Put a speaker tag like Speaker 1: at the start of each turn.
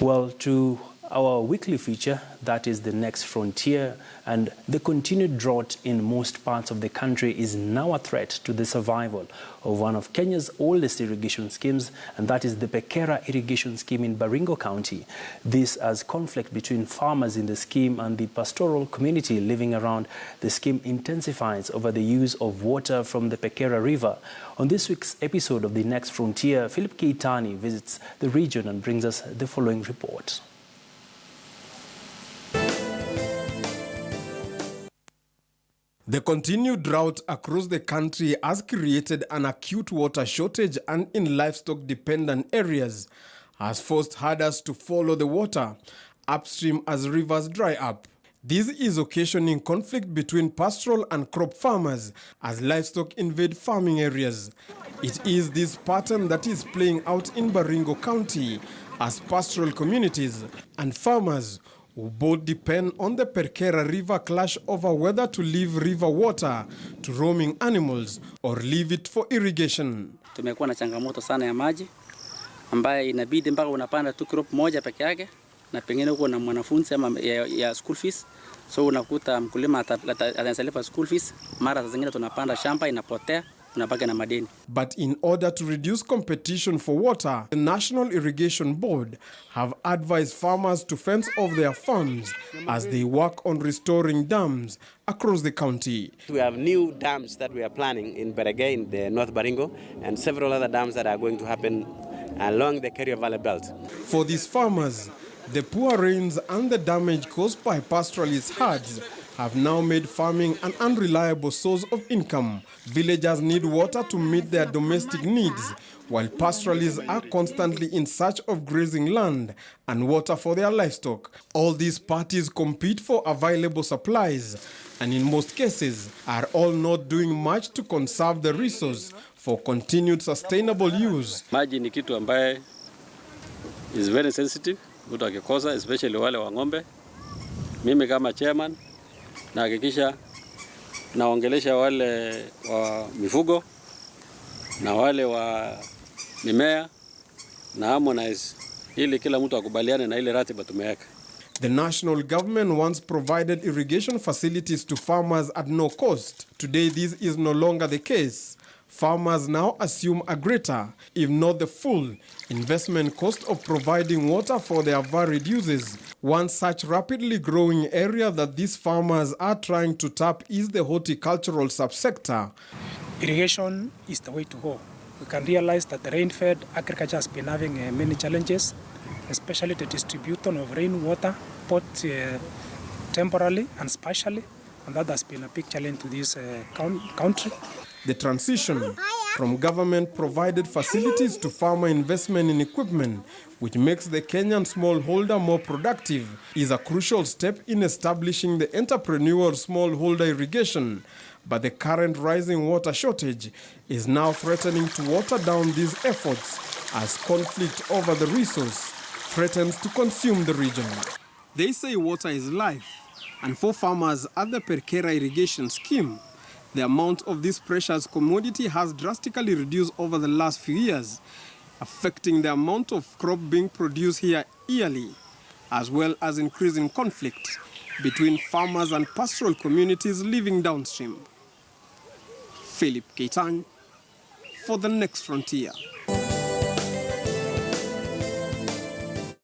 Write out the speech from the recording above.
Speaker 1: Well, to our weekly feature, that is the next frontier, and the continued drought in most parts of the country is now a threat to the survival of one of Kenya's oldest irrigation schemes, and that is the Perkera Irrigation scheme in Baringo County. This as conflict between farmers in the scheme and the pastoral community living around the scheme intensifies over the use of water from the Perkera River. On this week's episode of the Next Frontier, Keitany visits the region and brings us the following report.
Speaker 2: The continued drought across the country has created an acute water shortage, and in livestock-dependent areas has forced herders to follow the water upstream as rivers dry up. This is occasioning conflict between pastoral and crop farmers as livestock invade farming areas. It is this pattern that is playing out in Baringo County as pastoral communities and farmers who both depend on the Perkera River clash over whether to leave river water to roaming animals or leave it for irrigation.
Speaker 3: Tumekuwa na changamoto sana ya maji ambaye inabidi mpaka unapanda tu crop moja peke yake na pengine uko na mwanafunzi ama ya school fees, so unakuta mkulima atasalipa school fees, mara zingine tunapanda shamba inapotea. But in order to reduce competition for water, the National Irrigation Board have advised farmers to fence off their farms as they work on restoring dams across the county.
Speaker 4: We have new dams that we are planning in Baringo, in the North Baringo, and several other dams that are going to happen along the Keitany Valley belt.
Speaker 2: For these farmers, the poor rains and the damage caused by pastoralist herds have now made farming an unreliable source of income. Villagers need water to meet their domestic needs, while pastoralists are constantly in search of grazing land and water for their livestock. All these parties compete for available supplies, and in most cases are all not doing much to conserve the resource for continued sustainable use.
Speaker 5: Maji ni kitu ambaye is very sensitive, mtu akikosa, especially wale wa ng'ombe. Mimi kama chairman nahakikisha naongelesha wale wa mifugo na wale wa mimea na harmonize ili kila mtu akubaliane na ile ratiba tumeweka.
Speaker 2: The national government once provided irrigation facilities to farmers at no cost. Today this is no longer the case. Farmers now assume a greater, if not the full, investment cost of providing water for their varied uses. One such rapidly growing area that these farmers are trying to tap is the horticultural subsector.
Speaker 6: Irrigation is the way to go. We can realize that the rain-fed agriculture has been having many challenges, especially the distribution of rainwater, both temporarily and spatially, and that has been a big challenge to this country.
Speaker 2: The transition from government-provided facilities to farmer investment in equipment, which makes the Kenyan smallholder more productive, is a crucial step in establishing the entrepreneurial smallholder irrigation. But the current rising water shortage is now threatening to water down these efforts as conflict over the resource threatens to consume the region. They say water is life, and for farmers at the Perkera Irrigation scheme, the amount of this precious commodity has drastically reduced over the last few years, affecting the amount of crop being produced here yearly, as well as increasing conflict between farmers and pastoral communities living downstream. Keitany for the Next Frontier.